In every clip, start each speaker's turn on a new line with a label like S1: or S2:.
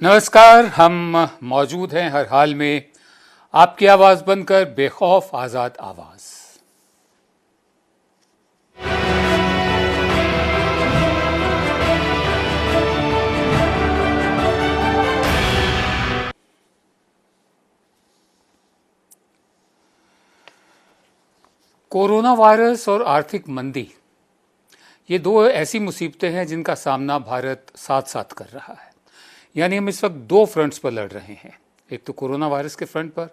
S1: नमस्कार। हम मौजूद हैं हर हाल में आपकी आवाज बनकर, बेखौफ आजाद आवाज। कोरोना वायरस और आर्थिक मंदी, ये दो ऐसी मुसीबतें हैं जिनका सामना भारत साथ साथ कर रहा है। यानी हम इस वक्त दो फ्रंट्स पर लड़ रहे हैं, एक तो कोरोना वायरस के फ्रंट पर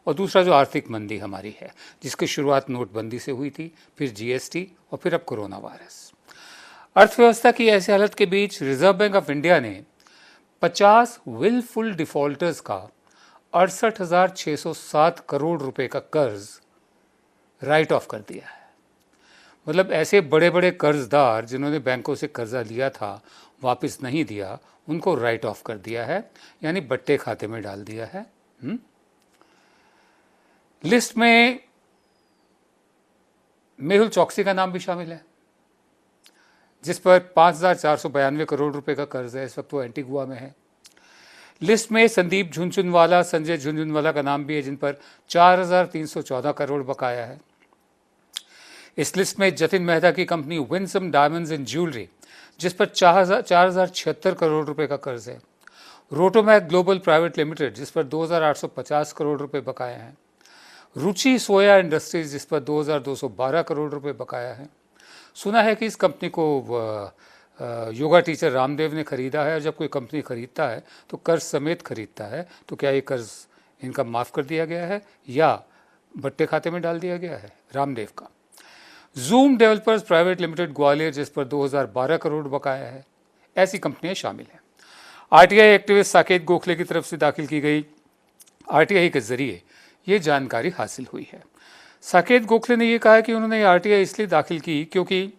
S1: और दूसरा जो आर्थिक मंदी हमारी है, जिसकी शुरुआत नोटबंदी से हुई थी, फिर जीएसटी और फिर अब कोरोना वायरस। अर्थव्यवस्था की ऐसी हालत के बीच रिजर्व बैंक ऑफ इंडिया ने 50 विलफुल डिफॉल्टर्स का 68,607 करोड़ रुपए का कर्ज राइट ऑफ कर दिया है। मतलब ऐसे बड़े बड़े कर्जदार जिन्होंने बैंकों से कर्जा लिया था, वापस नहीं दिया, उनको राइट ऑफ कर दिया है, यानी बट्टे खाते में डाल दिया है। लिस्ट में मेहुल चौकसी का नाम भी शामिल है, जिस पर 5,492 करोड़ रुपए का कर्ज है। इस वक्त वो एंटीगुआ में है। लिस्ट में संदीप झुनझुनवाला, संजय झुनझुनवाला का नाम भी है, जिन पर 4,314 करोड़ बकाया है। इस लिस्ट में जतिन मेहता की company Winsome diamonds and jewellery, जिस पर 4,076 करोड़ रुपए का कर्ज है। रोटोमैक ग्लोबल प्राइवेट लिमिटेड, जिस पर 2,850 करोड़ रुपए बकाया है। रुचि सोया इंडस्ट्रीज, जिस पर 2,212 करोड़ रुपए बकाया है। सुना है कि इस कंपनी को योगा टीचर रामदेव ने खरीदा है, और जब कोई कंपनी खरीदता है तो कर्ज समेत खरीदता है। तो क्या ये कर्ज इनका माफ़ कर दिया गया है या बट्टे खाते में डाल दिया गया है रामदेव का। Zoom developers private limited Gwalior, जिस पर 2012 करोड़ बकाया है। ऐसी कंपनियां शामिल हैं। आरटीआई एक्टिविस्ट साकेत गोखले की तरफ से दाखिल की गई आरटीआई के जरिए ये जानकारी हासिल हुई है। साकेत गोखले ने यह कहा कि उन्होंने आरटीआई इसलिए दाखिल की क्योंकि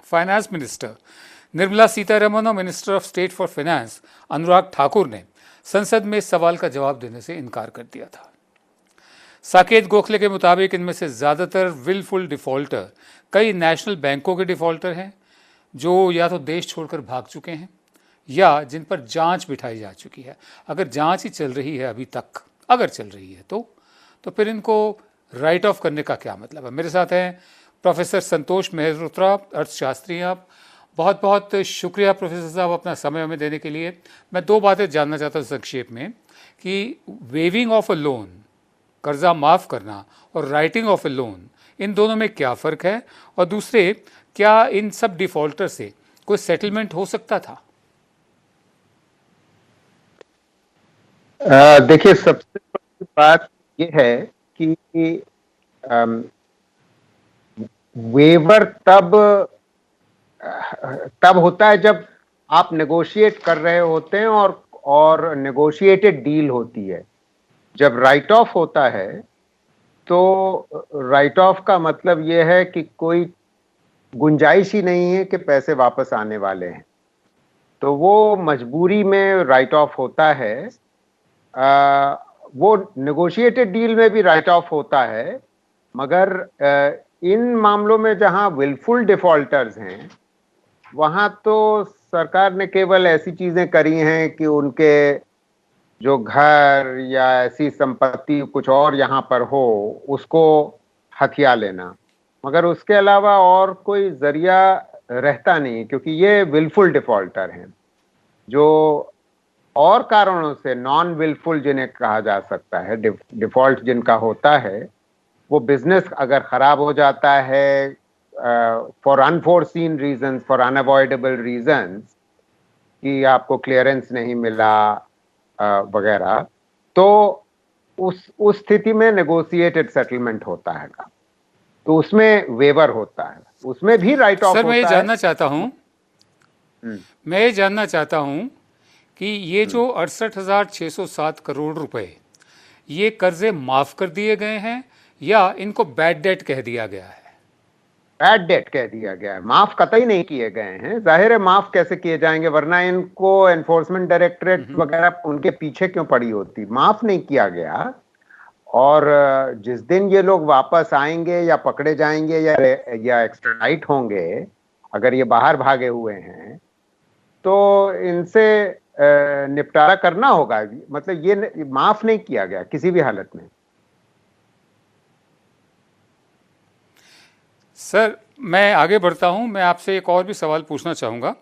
S1: फाइनेंस मिनिस्टर निर्मला सीतारमण और minister of state for finance Anurag Thakur ने संसद में इस सवाल का जवाब देने से इनकार कर दिया था। साकेत गोखले के मुताबिक इनमें से ज़्यादातर विलफुल डिफ़ॉल्टर कई नेशनल बैंकों के डिफ़ॉल्टर हैं, जो या तो देश छोड़कर भाग चुके हैं या जिन पर जांच बिठाई जा चुकी है। अगर जांच ही चल रही है अभी तक, अगर चल रही है तो फिर इनको राइट ऑफ करने का क्या मतलब है। मेरे साथ हैं प्रोफेसर संतोष मेहरोत्रा, अर्थशास्त्री। आप बहुत बहुत शुक्रिया प्रोफेसर साहब अपना समय हमें देने के लिए। मैं दो बातें जानना चाहता हूँ संक्षेप में कि वेविंग ऑफ अ लोन, कर्जा माफ़ करना, और राइटिंग ऑफ ए लोन, इन दोनों में क्या फ़र्क है, और दूसरे, क्या इन सब डिफ़ॉल्टर से कोई सेटलमेंट हो सकता था?
S2: देखिए, सबसे बड़ी बात ये है कि वेवर तब होता है जब आप नेगोशिएट कर रहे होते हैं और नेगोशिएटेड डील होती है। जब राइट ऑफ होता है तो राइट ऑफ का मतलब यह है कि कोई गुंजाइश ही नहीं है कि पैसे वापस आने वाले हैं, तो वो मजबूरी में राइट ऑफ होता है। वो नेगोशिएटेड डील में भी राइट ऑफ होता है, मगर इन मामलों में जहां विलफुल डिफॉल्टर्स हैं, वहां तो सरकार ने केवल ऐसी चीजें करी हैं कि उनके जो घर या ऐसी संपत्ति कुछ और यहाँ पर हो, उसको हथिया लेना, मगर उसके अलावा और कोई जरिया रहता नहीं, क्योंकि ये विलफुल डिफॉल्टर हैं जो और कारणों से नॉन विलफुल जिन्हें कहा जा सकता है, डिफॉल्ट जिनका होता है, वो बिजनेस अगर खराब हो जाता है for unforeseen reasons, for unavoidable reasons, कि आपको क्लियरेंस नहीं मिला वगैरह, तो उस स्थिति में नेगोशिएटेड सेटलमेंट होता है, तो उसमें वेवर होता है, उसमें भी राइट ऑफ होता है।
S1: सर, मैं ये जानना चाहता हूं कि ये जो 68,607 करोड़ रुपए ये कर्जे माफ कर दिए गए हैं या इनको बैड डेट कह दिया गया है?
S2: बैड डेट कह दिया गया है, माफ कतई नहीं किए गए हैं। जाहिर है माफ कैसे किए जाएंगे, वरना इनको एनफोर्समेंट डायरेक्टरेट वगैरह उनके पीछे क्यों पड़ी होती। माफ नहीं किया गया, और जिस दिन ये लोग वापस आएंगे या पकड़े जाएंगे या एक्स्ट्राडाइट होंगे, अगर ये बाहर भागे हुए हैं, तो इनसे निपटारा करना होगा। मतलब ये माफ नहीं किया गया किसी भी हालत में।
S1: सर, मैं आगे बढ़ता हूं। मैं आपसे एक और भी सवाल पूछना चाहूँगा।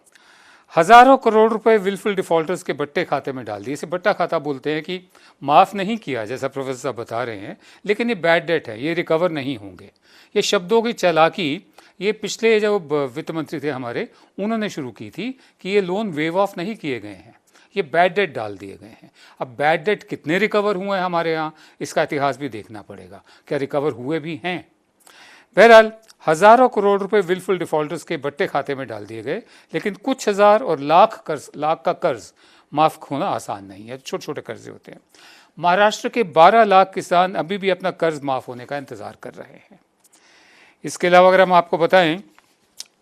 S1: हज़ारों करोड़ रुपए विलफुल डिफ़ॉल्टर्स के बट्टे खाते में डाल दिए। इसे बट्टा खाता बोलते हैं कि माफ़ नहीं किया, जैसा प्रोफेसर साहब बता रहे हैं, लेकिन ये बैड डेट है, ये रिकवर नहीं होंगे। ये शब्दों की चालाकी ये पिछले जो वित्त मंत्री थे हमारे, उन्होंने शुरू की थी कि ये लोन वेव ऑफ नहीं किए गए हैं, ये बैड डेट डाल दिए गए हैं। अब बैड डेट कितने रिकवर हुए हैं हमारे यहाँ, इसका इतिहास भी देखना पड़ेगा। क्या रिकवर हुए भी हैं? बहरहाल, हज़ारों करोड़ रुपए विलफुल डिफ़ॉल्टर्स के बट्टे खाते में डाल दिए गए, लेकिन कुछ हज़ार और लाख का कर्ज माफ़ होना आसान नहीं है। छोटे छोटे कर्जे होते हैं। महाराष्ट्र के 12 लाख किसान अभी भी अपना कर्ज माफ़ होने का इंतज़ार कर रहे हैं। इसके अलावा अगर हम आपको बताएं,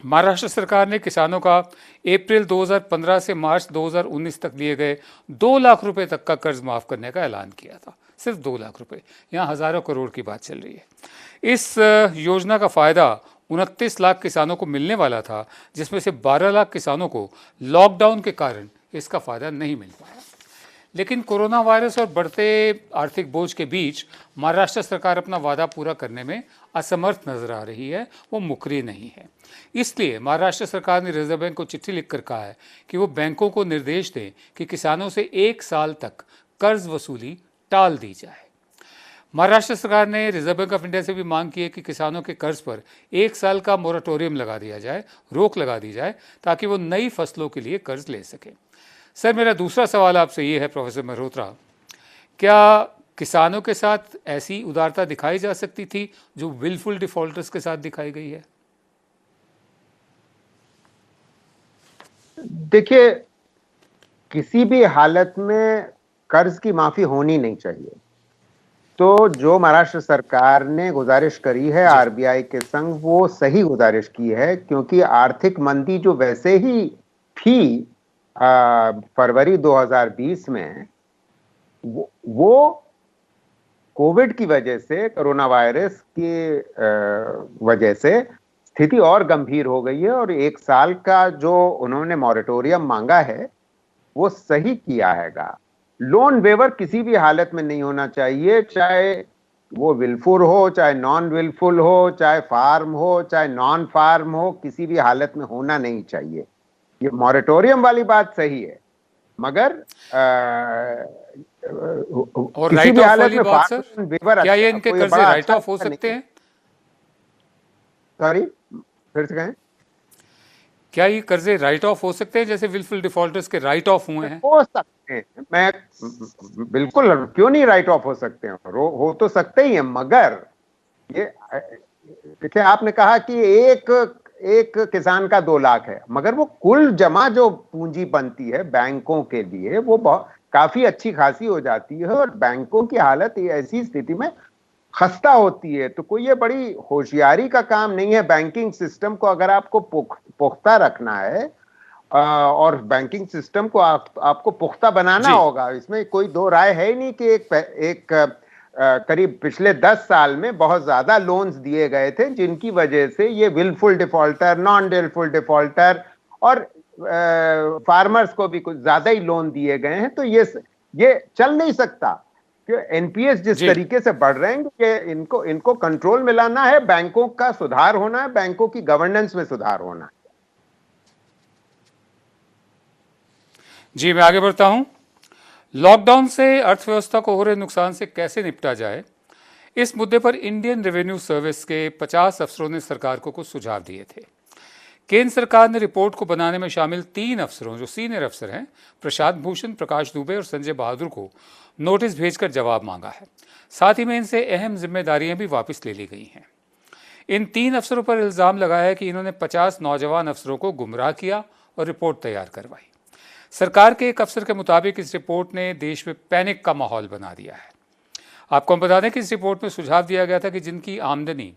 S1: महाराष्ट्र सरकार ने किसानों का अप्रैल 2015 से मार्च 2019 तक लिए गए 2 लाख रुपए तक का कर्ज माफ़ करने का ऐलान किया था। सिर्फ 2 लाख रुपए, यहाँ हज़ारों करोड़ की बात चल रही है। इस योजना का फ़ायदा 29 लाख किसानों को मिलने वाला था, जिसमें से 12 लाख किसानों को लॉकडाउन के कारण इसका फ़ायदा नहीं मिल पाया। लेकिन कोरोना वायरस और बढ़ते आर्थिक बोझ के बीच महाराष्ट्र सरकार अपना वादा पूरा करने में असमर्थ नजर आ रही है, वो मुकरी नहीं है। इसलिए महाराष्ट्र सरकार ने रिजर्व बैंक को चिट्ठी लिखकर कहा है कि वो बैंकों को निर्देश दें कि किसानों से 1 साल तक कर्ज वसूली टाल दी जाए। महाराष्ट्र सरकार ने रिजर्व बैंक ऑफ इंडिया से भी मांग की है कि किसानों के कर्ज पर 1 साल का मोरेटोरियम लगा दिया जाए, रोक लगा दी जाए, ताकि वो नई फसलों के लिए कर्ज ले सकें। सर, मेरा दूसरा सवाल आपसे ये है प्रोफेसर मल्होत्रा, क्या किसानों के साथ ऐसी उदारता दिखाई जा सकती थी जो विलफुल डिफॉल्टर्स के साथ दिखाई गई है?
S2: देखिए, किसी भी हालत में कर्ज की माफी होनी नहीं चाहिए। तो जो महाराष्ट्र सरकार ने गुजारिश करी है आरबीआई के संग, वो सही गुजारिश की है, क्योंकि आर्थिक मंदी जो वैसे ही थी फरवरी 2020 में, वो कोविड की वजह से, कोरोना वायरस की वजह से स्थिति और गंभीर हो गई है। और 1 साल का जो उन्होंने मॉरेटोरियम मांगा है वो सही किया हैगा। लोन वेवर किसी भी हालत में नहीं होना चाहिए, चाहे वो विलफुल हो, चाहे नॉन विलफुल हो, चाहे फार्म हो, चाहे नॉन फार्म हो, किसी भी हालत में होना नहीं चाहिए। ये मॉरेटोरियम वाली बात सही है, मगर
S1: और राइट ऑफ वाली बात सर, क्या ये इनके कर्जे राइट ऑफ हो सकते हैं?
S2: सॉरी, फिर से कहें।
S1: क्या ये कर्जे राइट ऑफ हो सकते हैं जैसे विलफुल डिफॉल्टर्स के राइट ऑफ हुए हैं?
S2: हो सकते हैं, मैं बिल्कुल, क्यों नहीं राइट ऑफ हो सकते हैं, हो तो सकते ही हैं। मगर ये देखिए, आपने कहा कि एक किसान का 2 लाख है, मगर वो कुल जमा जो पूंजी बनती है बैंकों के लिए, वो काफी अच्छी खासी हो जाती है। और बैंकों की हालत ऐसी स्थिति में खस्ता होती है। तो कोई ये बड़ी होशियारी का काम नहीं है। बैंकिंग सिस्टम को अगर आपको पुख्ता रखना है और बैंकिंग सिस्टम को आपको पुख्ता बनाना होगा, इसमें कोई दो राय है ही नहीं कि एक करीब पिछले 10 साल में बहुत ज्यादा लोन्स दिए गए थे, जिनकी वजह से ये wilful defaulter, non wilful defaulter और फार्मर्स को भी कुछ ज्यादा ही लोन दिए गए हैं। तो ये चल नहीं सकता कि एनपीएस जिस तरीके से बढ़ रहे हैं, ये इनको कंट्रोल में लाना है, बैंकों का सुधार होना है, बैंकों की गवर्नेंस में सुधार होना है।
S1: जी, मैं आगे बढ़ता हूं। लॉकडाउन से अर्थव्यवस्था को हो रहे नुकसान से कैसे निपटा जाए, इस मुद्दे पर इंडियन रेवेन्यू सर्विस के 50 अफसरों ने सरकार को कुछ सुझाव दिए थे। केंद्र सरकार ने रिपोर्ट को बनाने में शामिल 3 अफसरों, जो सीनियर अफसर हैं, प्रशांत भूषण, प्रकाश दुबे और संजय बहादुर को नोटिस भेजकर जवाब मांगा है। साथ ही में इनसे अहम जिम्मेदारियां भी वापस ले ली गई हैं। इन 3 अफसरों पर इल्ज़ाम लगाया है कि इन्होंने 50 नौजवान अफसरों को गुमराह किया और रिपोर्ट तैयार करवाई। सरकार के एक अफसर के मुताबिक इस रिपोर्ट ने देश में पैनिक का माहौल बना दिया है। आपको हम बता दें कि इस रिपोर्ट में सुझाव दिया गया था कि जिनकी आमदनी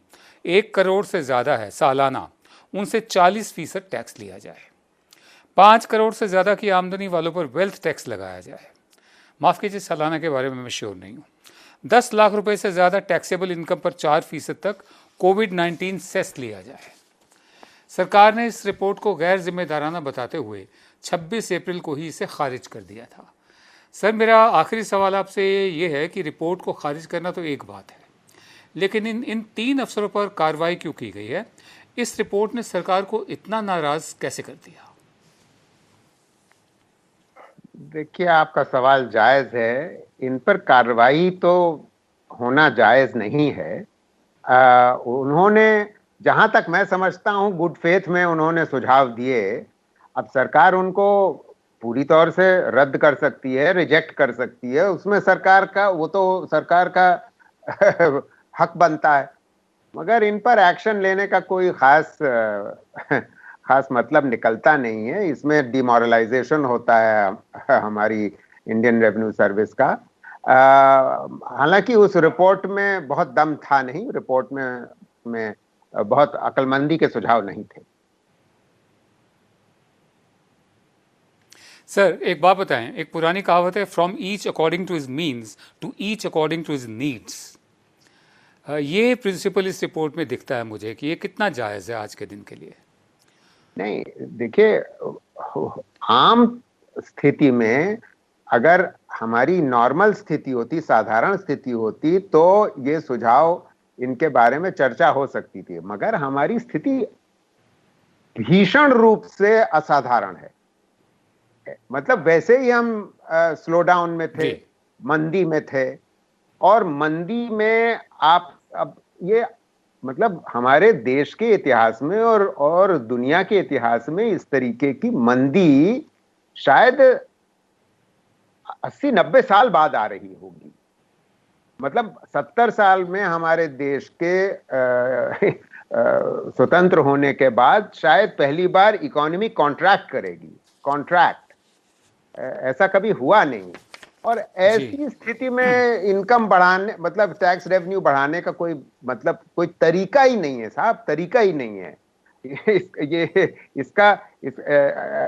S1: 1 करोड़ से ज़्यादा है सालाना, उनसे 40% टैक्स लिया जाए। 5 करोड़ से ज़्यादा की आमदनी वालों पर वेल्थ टैक्स लगाया जाए। माफ़ कीजिए, सालाना के बारे में मैं श्योर नहीं हूँ। 10 लाख रुपए से ज़्यादा टैक्सेबल इनकम पर 4% तक कोविड-19 सेस लिया जाए। सरकार ने इस रिपोर्ट को गैर जिम्मेदाराना बताते हुए 26 अप्रैल को ही इसे खारिज कर दिया था। सर, मेरा आखिरी सवाल आपसे ये है कि रिपोर्ट को खारिज करना तो एक बात है, लेकिन इन 3 अफसरों पर कार्रवाई क्यों की गई है? इस रिपोर्ट ने सरकार को इतना नाराज कैसे कर दिया?
S2: देखिए, आपका सवाल जायज है। इन पर कार्रवाई तो होना जायज नहीं है। उन्होंने, जहां तक मैं समझता हूं, गुड फेथ में उन्होंने सुझाव दिए। अब सरकार उनको पूरी तौर से रद्द कर सकती है, रिजेक्ट कर सकती है, उसमें सरकार का, वो तो सरकार का हक बनता है। मगर इन पर एक्शन लेने का कोई खास मतलब निकलता नहीं है। इसमें डिमोरलाइजेशन होता है हमारी इंडियन रेवेन्यू सर्विस का। हालांकि उस रिपोर्ट में बहुत दम था नहीं, रिपोर्ट में बहुत अक्लमंदी के सुझाव नहीं थे।
S1: सर, एक बात बताएं, एक पुरानी कहावत है, from each according to his means to each according to his needs. ये प्रिंसिपल इस रिपोर्ट में दिखता है मुझे कि ये कितना जायज़ है आज के दिन के लिए?
S2: नहीं, देखिए, आम स्थिति में अगर हमारी नॉर्मल स्थिति होती, साधारण स्थिति होती, तो ये सुझाव, इनके बारे में चर्चा हो सकती थी। मगर हमारी स्थिति भीषण रूप से असाधारण है। मतलब वैसे ही हम स्लो डाउन में थे, मंदी में थे, और मंदी में आप, अब ये मतलब हमारे देश के इतिहास में और दुनिया के इतिहास में इस तरीके की मंदी शायद 80-90 साल बाद आ रही होगी। मतलब 70 साल में हमारे देश के स्वतंत्र होने के बाद शायद पहली बार इकोनॉमी कॉन्ट्रैक्ट करेगी। कॉन्ट्रैक्ट ऐसा कभी हुआ नहीं। और ऐसी स्थिति में इनकम बढ़ाने, मतलब टैक्स रेवेन्यू बढ़ाने का कोई मतलब, कोई तरीका ही नहीं है साहब, तरीका ही नहीं है।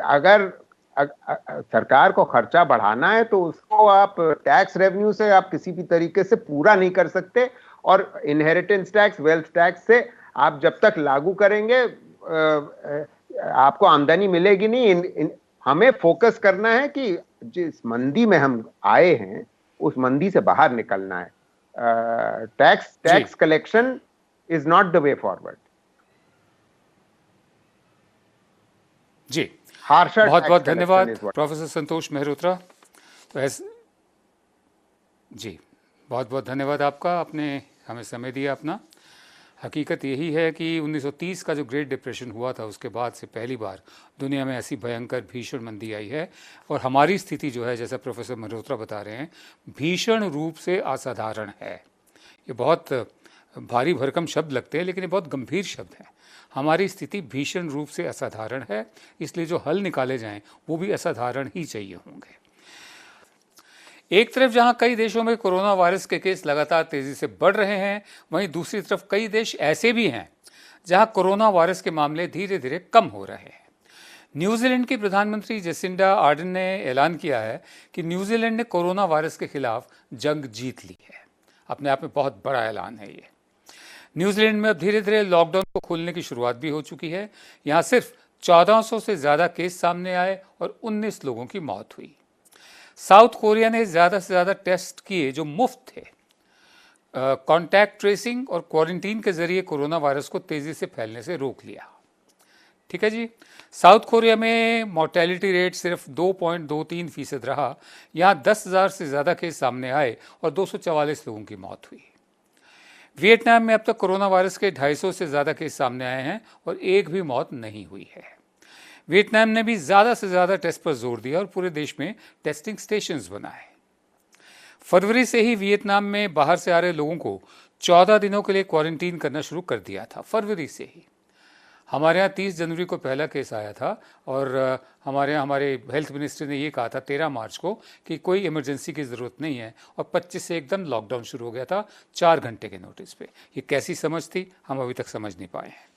S2: अगर सरकार को खर्चा बढ़ाना है तो उसको आप टैक्स रेवेन्यू से आप किसी भी तरीके से पूरा नहीं कर सकते। और इनहेरिटेंस टैक्स, वेल्थ टैक्स से आप जब तक लागू करेंगे आपको आमदनी मिलेगी नहीं। हमें फोकस करना है कि जिस मंदी में हम आए हैं उस मंदी से बाहर निकलना है। Tax collection is not the way forward.
S1: जी, बहुत बहुत धन्यवाद प्रोफेसर संतोष मेहरोत्रा। तो जी, बहुत बहुत धन्यवाद आपका, आपने हमें समय दिया अपना। हकीकत यही है कि 1930 का जो ग्रेट डिप्रेशन हुआ था, उसके बाद से पहली बार दुनिया में ऐसी भयंकर भीषण मंदी आई है। और हमारी स्थिति जो है, जैसा प्रोफेसर मेहरोत्रा बता रहे हैं, भीषण रूप से असाधारण है। ये बहुत भारी भरकम शब्द लगते हैं, लेकिन ये बहुत गंभीर शब्द हैं। हमारी स्थिति भीषण रूप से असाधारण है, इसलिए जो हल निकाले जाएं वो भी असाधारण ही चाहिए होंगे। एक तरफ जहां कई देशों में कोरोना वायरस के केस लगातार तेजी से बढ़ रहे हैं, वहीं दूसरी तरफ कई देश ऐसे भी हैं जहां कोरोना वायरस के मामले धीरे धीरे कम हो रहे हैं। न्यूजीलैंड की प्रधानमंत्री जेसिंडा आर्डन ने ऐलान किया है कि न्यूजीलैंड ने कोरोना वायरस के खिलाफ जंग जीत ली है। अपने आप में बहुत बड़ा ऐलान है ये। न्यूजीलैंड में अब धीरे धीरे लॉकडाउन को खोलने की शुरुआत भी हो चुकी है। यहाँ सिर्फ 1400 से ज़्यादा केस सामने आए और 19 लोगों की मौत हुई। साउथ कोरिया ने ज़्यादा से ज़्यादा टेस्ट किए जो मुफ्त थे। कॉन्टैक्ट ट्रेसिंग और क्वारंटीन के जरिए कोरोना वायरस को तेज़ी से फैलने से रोक लिया। ठीक है जी। साउथ कोरिया में मोर्टेलिटी रेट सिर्फ 2.23% रहा। यहाँ 10,000 से ज़्यादा केस सामने आए और 244 लोगों की मौत हुई। वियतनाम में अब तक कोरोना वायरस के 250 से ज़्यादा केस सामने आए हैं और एक भी मौत नहीं हुई है। वियतनाम ने भी ज़्यादा से ज़्यादा टेस्ट पर जोर दिया और पूरे देश में टेस्टिंग स्टेशंस बनाए। फरवरी से ही वियतनाम में बाहर से आ रहे लोगों को 14 दिनों के लिए क्वारंटीन करना शुरू कर दिया था। फरवरी से ही। हमारे यहाँ 30 जनवरी को पहला केस आया था और हमारे यहाँ हमारे हेल्थ मिनिस्टर ने ये कहा था 13 मार्च को कि कोई इमरजेंसी की ज़रूरत नहीं है, और 25 से एकदम लॉकडाउन शुरू हो गया था 4 घंटे के नोटिस पे। ये कैसी समझ थी, हम अभी तक समझ नहीं पाए हैं।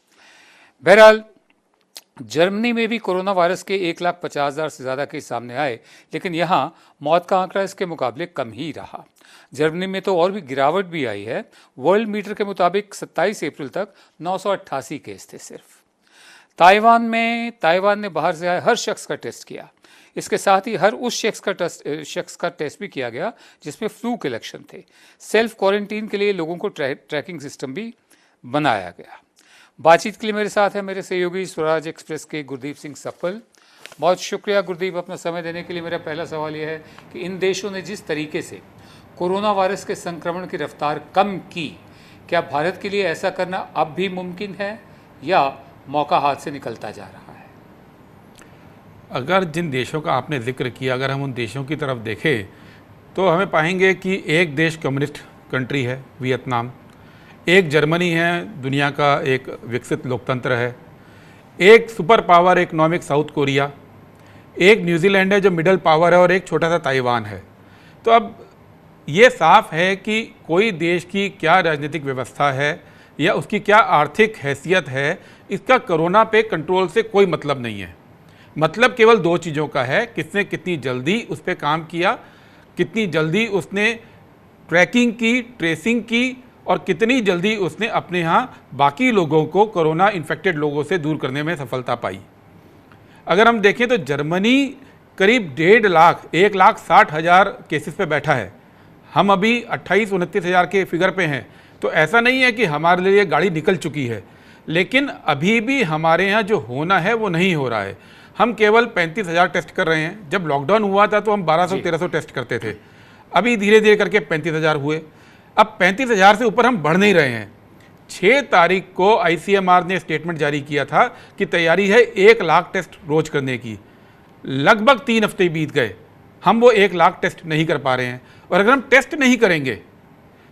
S1: बहरहाल, जर्मनी में भी कोरोना वायरस के 1,50,000 से ज़्यादा केस सामने आए, लेकिन यहाँ मौत का आंकड़ा इसके मुकाबले कम ही रहा। जर्मनी में तो और भी गिरावट भी आई है। वर्ल्ड मीटर के मुताबिक 27 अप्रैल तक 988 केस थे सिर्फ। ताइवान ने बाहर से आए हर शख्स का टेस्ट किया। इसके साथ ही हर उस शख्स का टेस्ट भी किया गया जिसमें फ्लू के लक्षण थे। सेल्फ क्वारंटीन के लिए लोगों को ट्रैकिंग सिस्टम भी बनाया गया। बातचीत के लिए मेरे साथ है मेरे सहयोगी स्वराज एक्सप्रेस के गुरदीप सिंह सप्पल। बहुत शुक्रिया गुरदीप अपना समय देने के लिए। मेरा पहला सवाल यह है कि इन देशों ने जिस तरीके से कोरोना वायरस के संक्रमण की रफ्तार कम की, क्या भारत के लिए ऐसा करना अब भी मुमकिन है या मौका हाथ से निकलता जा रहा है?
S3: अगर जिन देशों का आपने जिक्र किया, अगर हम उन देशों की तरफ देखें तो हमें पाएंगे कि एक देश कम्युनिस्ट कंट्री है वियतनाम, एक जर्मनी है दुनिया का एक विकसित लोकतंत्र है, एक super power economic south Korea, एक न्यूजीलैंड है जो मिडल पावर है और एक छोटा सा ताइवान है। तो अब ये साफ है कि कोई देश की क्या राजनीतिक व्यवस्था है या उसकी क्या आर्थिक हैसियत है, इसका कोरोना पे कंट्रोल से कोई मतलब नहीं है। मतलब केवल दो चीज़ों का है, किसने कितनी जल्दी उस पर काम किया, कितनी जल्दी उसने ट्रैकिंग की, ट्रेसिंग की और कितनी जल्दी उसने अपने यहाँ बाकी लोगों को कोरोना इन्फेक्टेड लोगों से दूर करने में सफलता पाई। अगर हम देखें तो जर्मनी करीब 1.5 लाख 1,60,000 केसेस पे बैठा है, हम अभी 28-29 हज़ार के फिगर पे हैं। तो ऐसा नहीं है कि हमारे लिए गाड़ी निकल चुकी है, लेकिन अभी भी हमारे यहाँ जो होना है वो नहीं हो रहा है। हम केवल 35,000 टेस्ट कर रहे हैं। जब लॉकडाउन हुआ था तो हम 1200-1300 टेस्ट करते थे, अभी धीरे धीरे करके 35,000 हुए। अब 35,000 से ऊपर हम बढ़ नहीं रहे हैं। 6 तारीख को ICMR ने स्टेटमेंट जारी किया था कि तैयारी है 1 लाख टेस्ट रोज करने की। लगभग 3 हफ्ते बीत गए, हम वो 1 लाख टेस्ट नहीं कर पा रहे हैं। और अगर हम टेस्ट नहीं करेंगे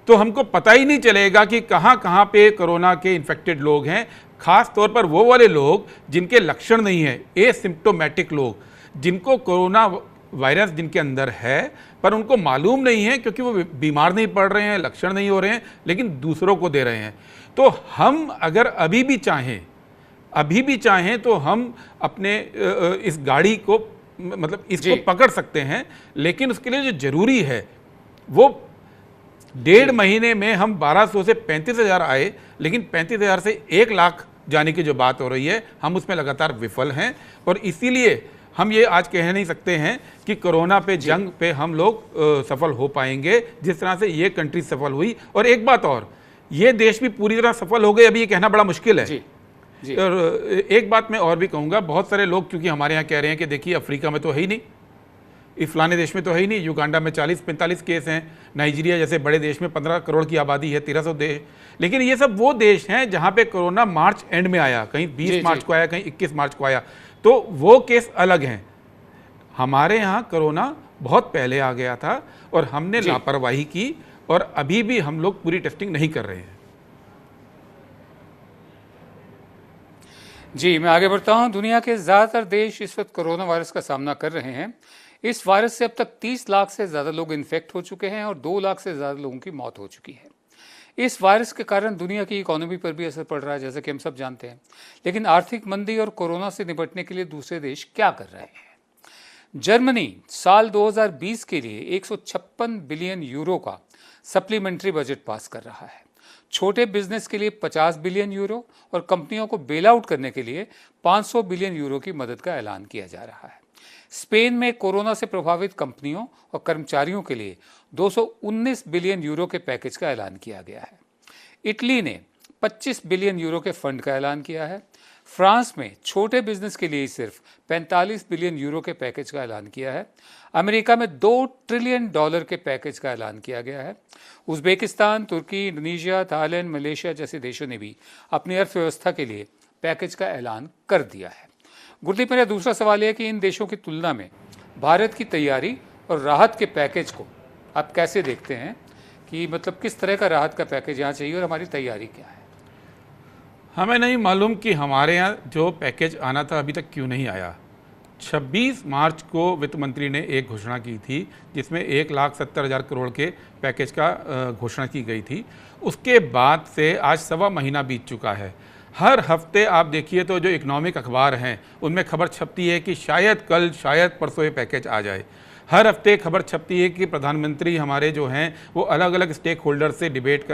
S3: तो हमको पता ही नहीं चलेगा कि कहाँ कहाँ पे कोरोना के इन्फेक्टेड लोग हैं। खास तौर पर वो वाले लोग जिनके लक्षण नहीं है, एसिम्प्टोमेटिक लोग, जिनको कोरोना वायरस जिनके अंदर है पर उनको मालूम नहीं है क्योंकि वो बीमार नहीं पड़ रहे हैं, लक्षण नहीं हो रहे हैं, लेकिन दूसरों को दे रहे हैं। तो हम अगर अभी भी चाहें तो हम अपने इस गाड़ी को मतलब इसको पकड़ सकते हैं, लेकिन उसके लिए जो जरूरी है वो 1.5 महीने में हम 1200 से 35,000 आए, लेकिन 35,000 से 1 लाख जाने की जो बात हो रही है हम उसमें लगातार विफल हैं। और इसीलिए हम ये आज कह नहीं सकते हैं कि कोरोना पे जंग पे हम लोग सफल हो पाएंगे जिस तरह से ये कंट्री सफल हुई। और एक बात और, ये देश भी पूरी तरह सफल हो गए अभी ये कहना बड़ा मुश्किल है। जी। और एक बात मैं और भी कहूँगा, बहुत सारे लोग क्योंकि हमारे यहाँ कह रहे हैं कि देखिए अफ्रीका में तो है ही नहीं, इस फलाने देश में तो है ही नहीं, युगांडा में 40-45 केस हैं, नाइजीरिया जैसे बड़े देश में 15 करोड़ की आबादी है, 1300 देश। लेकिन ये सब वो देश हैं जहाँ पे कोरोना मार्च एंड में आया, कहीं 20 मार्च को आया, कहीं 21 मार्च को आया, तो वो केस अलग हैं। हमारे यहाँ कोरोना बहुत पहले आ गया था और हमने लापरवाही की और अभी भी हम लोग पूरी टेस्टिंग नहीं कर रहे हैं।
S1: जी, मैं आगे बढ़ता हूँ। दुनिया के ज़्यादातर देश इस वक्त कोरोना वायरस का सामना कर रहे हैं। इस वायरस से अब तक 30 लाख से ज़्यादा लोग इन्फेक्ट हो चुके हैं और 2 लाख से ज़्यादा लोगों की मौत हो चुकी है। इस वायरस के कारण दुनिया की इकोनॉमी पर भी असर पड़ रहा है, जैसे कि हम सब जानते हैं। लेकिन आर्थिक मंदी और कोरोना से निपटने के लिए दूसरे देश क्या कर रहे हैं? जर्मनी साल 2020 के लिए 156 बिलियन यूरो का सप्लीमेंट्री बजट पास कर रहा है। छोटे बिजनेस के लिए 50 बिलियन यूरो और कंपनियों को बेल आउट करने के लिए 500 बिलियन यूरो की मदद का ऐलान किया जा रहा है। स्पेन में कोरोना से प्रभावित कंपनियों और कर्मचारियों के लिए 219 बिलियन यूरो के पैकेज का ऐलान किया गया है। इटली ने 25 बिलियन यूरो के फंड का ऐलान किया है। फ्रांस में छोटे बिजनेस के लिए सिर्फ 45 बिलियन यूरो के पैकेज का ऐलान किया है। अमेरिका में $2 ट्रिलियन के पैकेज का ऐलान किया गया है। उज्बेकिस्तान, तुर्की, इंडोनेशिया, थाईलैंड, मलेशिया जैसे देशों ने भी अपनी अर्थव्यवस्था के लिए पैकेज का ऐलान कर दिया है। गुरदीप, मेरा दूसरा सवाल है कि इन देशों की तुलना में भारत की तैयारी और राहत के पैकेज को आप कैसे देखते हैं कि मतलब किस तरह का राहत का पैकेज यहाँ चाहिए और हमारी तैयारी क्या है?
S3: हमें नहीं मालूम कि हमारे यहाँ जो पैकेज आना था अभी तक क्यों नहीं आया। 26 मार्च को वित्त मंत्री ने एक घोषणा की थी जिसमें 1,70,000 करोड़ के पैकेज का घोषणा की गई थी। उसके बाद से आज 1.25 महीना बीत चुका है। हर हफ्ते आप देखिए तो जो इकोनॉमिक अखबार हैं उनमें खबर छपती है कि शायद कल, शायद परसों ये पैकेज आ जाए। हर हफ्ते खबर छपती है कि प्रधानमंत्री हमारे जो हैं वो अलग अलग स्टेक होल्डर से डिबेट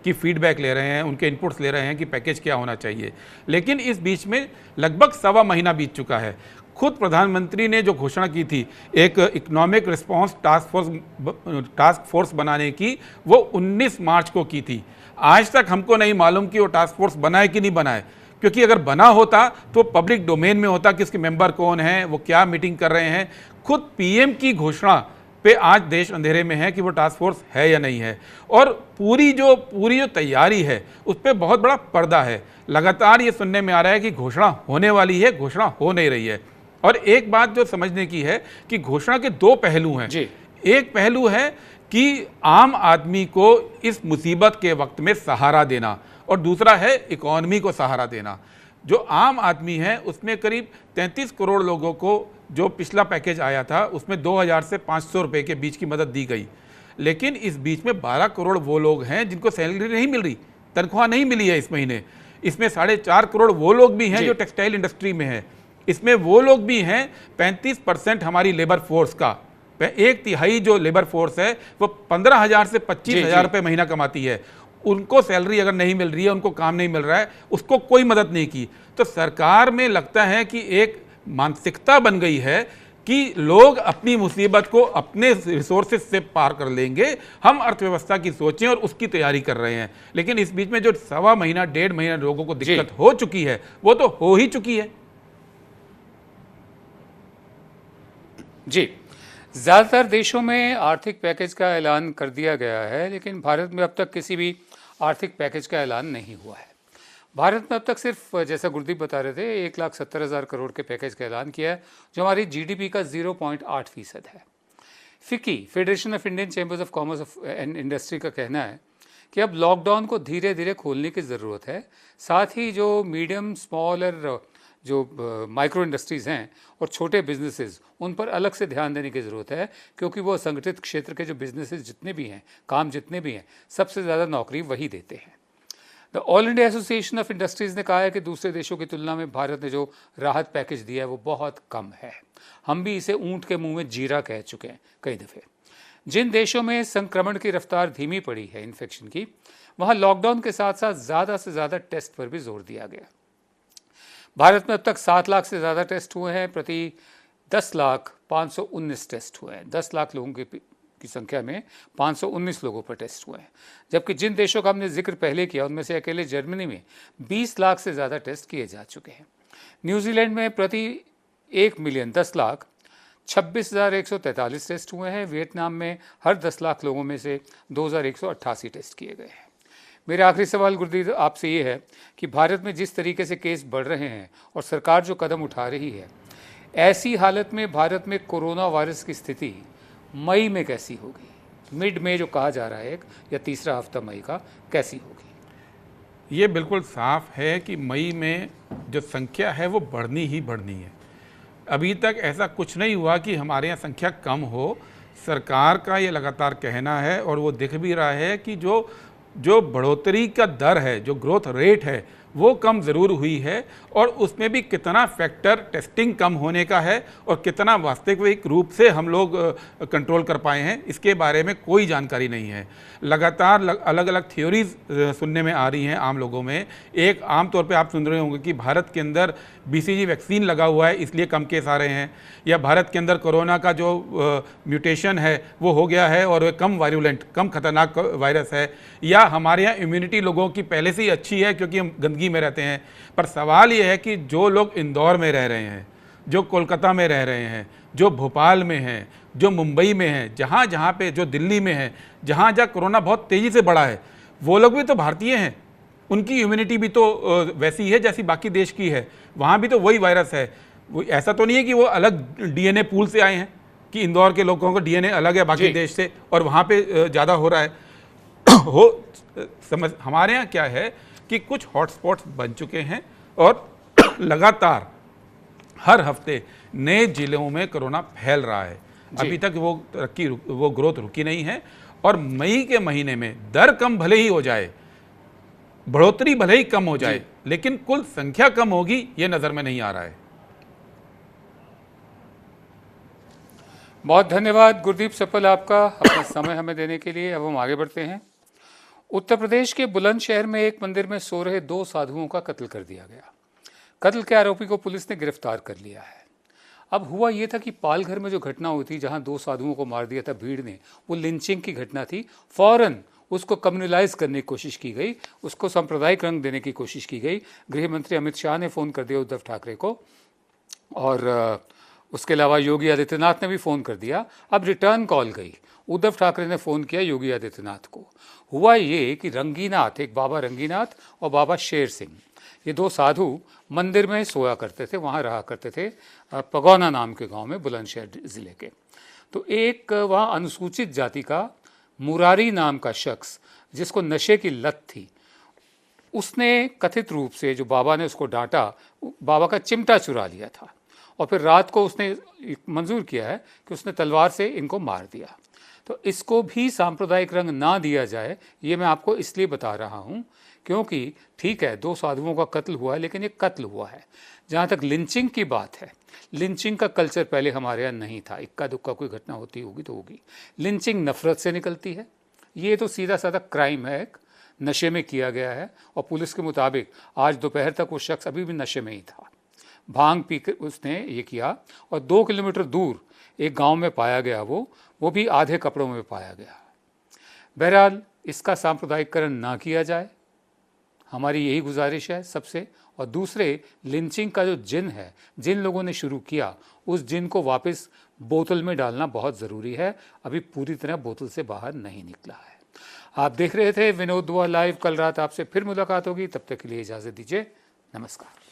S3: की फीडबैक ले रहे हैं, उनके इनपुट्स ले रहे हैं कि पैकेज क्या होना चाहिए। लेकिन इस बीच में लगभग सवा महीना बीत चुका है। खुद प्रधानमंत्री ने जो घोषणा की थी एक इकोनॉमिक रिस्पांस टास्क फोर्स बनाने की, वो 19 मार्च को की थी। आज तक हमको नहीं मालूम कि वो टास्क फोर्स बना है कि नहीं बना है, क्योंकि अगर बना होता तो पब्लिक डोमेन में होता कि इसके मेंबर कौन हैं, वो क्या मीटिंग कर रहे हैं। खुद पीएम की घोषणा पे आज देश अंधेरे में है कि वो टास्क फोर्स है या नहीं है। और पूरी जो तैयारी है उस पर बहुत बड़ा पर्दा है। लगातार ये सुनने में आ रहा है कि घोषणा होने वाली है, घोषणा हो नहीं रही है। और एक बात जो समझने की है कि घोषणा के दो पहलू हैं। एक पहलू है कि आम आदमी को इस मुसीबत के वक्त में सहारा देना, और दूसरा है इकोनॉमी को सहारा देना। जो आम आदमी है उसमें करीब 33 करोड़ लोगों को जो पिछला पैकेज आया था उसमें 2000 से 500 रुपए के बीच की मदद दी गई। लेकिन इस बीच में 12 करोड़ वो लोग हैं जिनको सैलरी नहीं मिल रही, तनख्वाह नहीं मिली है इस महीने। इसमें 4.5 करोड़ वो लोग भी हैं जो टेक्सटाइल इंडस्ट्री में है। इसमें वो लोग भी हैं 35% हमारी लेबर फोर्स का, 1/3 जो लेबर फोर्स है वो 15,000 से 25,000 रुपये महीना कमाती है। उनको सैलरी अगर नहीं मिल रही है, उनको काम नहीं मिल रहा है, उसको कोई मदद नहीं की। तो सरकार में लगता है कि एक मानसिकता बन गई है कि लोग अपनी मुसीबत को अपने रिसोर्सेज से पार कर लेंगे, हम अर्थव्यवस्था की सोचें और उसकी तैयारी कर रहे हैं। लेकिन इस बीच में जो सवा महीना 1.5 महीना लोगों को दिक्कत हो चुकी है वो तो हो ही चुकी है।
S1: जी, ज़्यादातर देशों में आर्थिक पैकेज का ऐलान कर दिया गया है, लेकिन भारत में अब तक किसी भी आर्थिक पैकेज का ऐलान नहीं हुआ है। भारत में अब तक सिर्फ, जैसा गुरदीप बता रहे थे, 1,70,000 करोड़ के पैकेज का ऐलान किया है, जो हमारी जीडीपी का 0.8% है। FICCI, federation of Indian chambers of commerce and industry का कहना है कि अब लॉकडाउन को धीरे धीरे खोलने की ज़रूरत है। साथ ही जो मीडियम, स्मॉल और जो माइक्रो इंडस्ट्रीज़ हैं और छोटे बिजनेसेस, उन पर अलग से ध्यान देने की ज़रूरत है, क्योंकि वो संगठित क्षेत्र के जो बिजनेसेस जितने भी हैं, काम जितने भी हैं, सबसे ज़्यादा नौकरी वही देते हैं। The all India association of industries ने कहा है कि दूसरे देशों की तुलना में भारत ने जो राहत पैकेज दिया है वो बहुत कम है। हम भी इसे ऊँट के मुँह में जीरा कह चुके हैं कई दफ़े। जिन देशों में संक्रमण की रफ्तार धीमी पड़ी है इन्फेक्शन की, वहाँ लॉकडाउन के साथ साथ ज़्यादा से ज़्यादा टेस्ट पर भी जोर दिया गया। भारत में अब तक 7 लाख से ज़्यादा टेस्ट हुए हैं, प्रति 10,519 टेस्ट हुए हैं। 10 लाख लोगों की संख्या में 519 लोगों पर टेस्ट हुए हैं। जबकि जिन देशों का हमने जिक्र पहले किया उनमें से अकेले जर्मनी में 20 लाख से ज़्यादा टेस्ट किए जा चुके हैं। न्यूजीलैंड में प्रति 1 मिलियन 10 लाख 26,143 टेस्ट हुए हैं। वियतनाम में हर 10 लाख लोगों में से 2,188 टेस्ट किए गए हैं। मेरा आखिरी सवाल गुरदीप आपसे ये है कि भारत में जिस तरीके से केस बढ़ रहे हैं और सरकार जो कदम उठा रही है, ऐसी हालत में भारत में कोरोना वायरस की स्थिति मई में कैसी होगी? मिड में जो कहा जा रहा है, या तीसरा हफ्ता मई का, कैसी होगी?
S3: ये बिल्कुल साफ है कि मई में जो संख्या है वो बढ़नी ही बढ़नी है। अभी तक ऐसा कुछ नहीं हुआ कि हमारे यहाँ संख्या कम हो। सरकार का ये लगातार कहना है और वो दिख भी रहा है कि जो बढ़ोतरी का दर है, जो ग्रोथ रेट है, वो कम ज़रूर हुई है। और उसमें भी कितना फैक्टर टेस्टिंग कम होने का है और कितना वास्तविक रूप से हम लोग कंट्रोल कर पाए हैं, इसके बारे में कोई जानकारी नहीं है। लगातार अलग अलग थ्योरीज सुनने में आ रही हैं आम लोगों में। एक आम तौर पे आप सुन रहे होंगे कि भारत के अंदर BCG वैक्सीन लगा हुआ है इसलिए कम केस आ रहे हैं, या भारत के अंदर कोरोना का जो म्यूटेशन है वो हो गया है और कम वायरुलेंट, कम खतरनाक वायरस है, या हमारे यहाँ इम्यूनिटी लोगों की पहले से ही अच्छी है क्योंकि हम गंदगी में रहते हैं। पर सवाल ये है कि जो लोग इंदौर में रह रहे हैं, जो कोलकाता में रह रहे हैं, जो भोपाल में हैं, जो मुंबई में हैं, जहाँ जहाँ पे, जो दिल्ली में है, जहाँ जहाँ कोरोना बहुत तेज़ी से बढ़ा है, वो लोग भी तो भारतीय हैं। उनकी इम्यूनिटी भी तो वैसी है जैसी बाकी देश की है। वहाँ भी तो वही वायरस है। वो ऐसा तो नहीं है कि वो अलग DNA पूल से आए हैं कि इंदौर के लोगों का DNA अलग है बाकी देश से और वहाँ पे ज़्यादा हो रहा है। हमारे यहाँ क्या है कि कुछ हॉटस्पॉट्स बन चुके हैं और लगातार हर हफ्ते नए जिलों में कोरोना फैल रहा है। अभी तक वो ग्रोथ रुकी नहीं है। और मई के महीने में दर कम भले ही हो जाए, बढ़ोतरी भले ही कम हो जाए, लेकिन कुल संख्या कम होगी ये नजर में नहीं आ रहा है।
S1: बहुत धन्यवाद गुरदीप सप्पल आपका अपना समय हमें देने के लिए। अब हम आगे बढ़ते हैं। उत्तर प्रदेश के बुलंदशहर में एक मंदिर में सो रहे 2 साधुओं का कत्ल कर दिया गया। कत्ल के आरोपी को पुलिस ने गिरफ्तार कर लिया है। अब हुआ ये था कि पालघर में जो घटना हुई थी, जहां 2 साधुओं को मार दिया था भीड़ ने, वो लिंचिंग की घटना थी। फौरन उसको कम्युनलाइज करने की कोशिश की गई, उसको सांप्रदायिक रंग देने की कोशिश की गई। गृह मंत्री अमित शाह ने फ़ोन कर दिया उद्धव ठाकरे को, और उसके अलावा योगी आदित्यनाथ ने भी फ़ोन कर दिया। अब रिटर्न कॉल गई, उद्धव ठाकरे ने फ़ोन किया योगी आदित्यनाथ को। हुआ ये कि रंगीनाथ, एक बाबा रंगीनाथ और बाबा शेर सिंह, ये 2 साधु मंदिर में सोया करते थे, वहाँ रहा करते थे, पगौना नाम के गांव में, बुलंदशहर ज़िले के। तो एक वहाँ अनुसूचित जाति का मुरारी नाम का शख्स, जिसको नशे की लत थी, उसने कथित रूप से, जो बाबा ने उसको डांटा, बाबा का चिमटा चुरा लिया था और फिर रात को उसने मंजूर किया है कि उसने तलवार से इनको मार दिया। तो इसको भी सांप्रदायिक रंग ना दिया जाए, ये मैं आपको इसलिए बता रहा हूँ क्योंकि ठीक है 2 साधुओं का कत्ल हुआ है, लेकिन ये कत्ल हुआ है। जहाँ तक लिंचिंग की बात है, लिंचिंग का कल्चर पहले हमारे यहाँ नहीं था। इक्का दुक्का कोई घटना होती होगी तो होगी। लिंचिंग नफरत से निकलती है। ये तो सीधा साधा क्राइम है, एक नशे में किया गया है, और पुलिस के मुताबिक आज दोपहर तक वो शख्स अभी भी नशे में ही था। भांग पी कर उसने ये किया, और 2 किलोमीटर दूर एक गांव में पाया गया, वो भी आधे कपड़ों में पाया गया। बहरहाल इसका सांप्रदायिकरण ना किया जाए, हमारी यही गुजारिश है सबसे। और दूसरे, लिंचिंग का जो जिन है, जिन लोगों ने शुरू किया, उस जिन को वापस बोतल में डालना बहुत ज़रूरी है। अभी पूरी तरह बोतल से बाहर नहीं निकला है। आप देख रहे थे विनोद दुआ लाइव। कल रात आपसे फिर मुलाकात होगी, तब तक के लिए इजाज़त दीजिए। नमस्कार।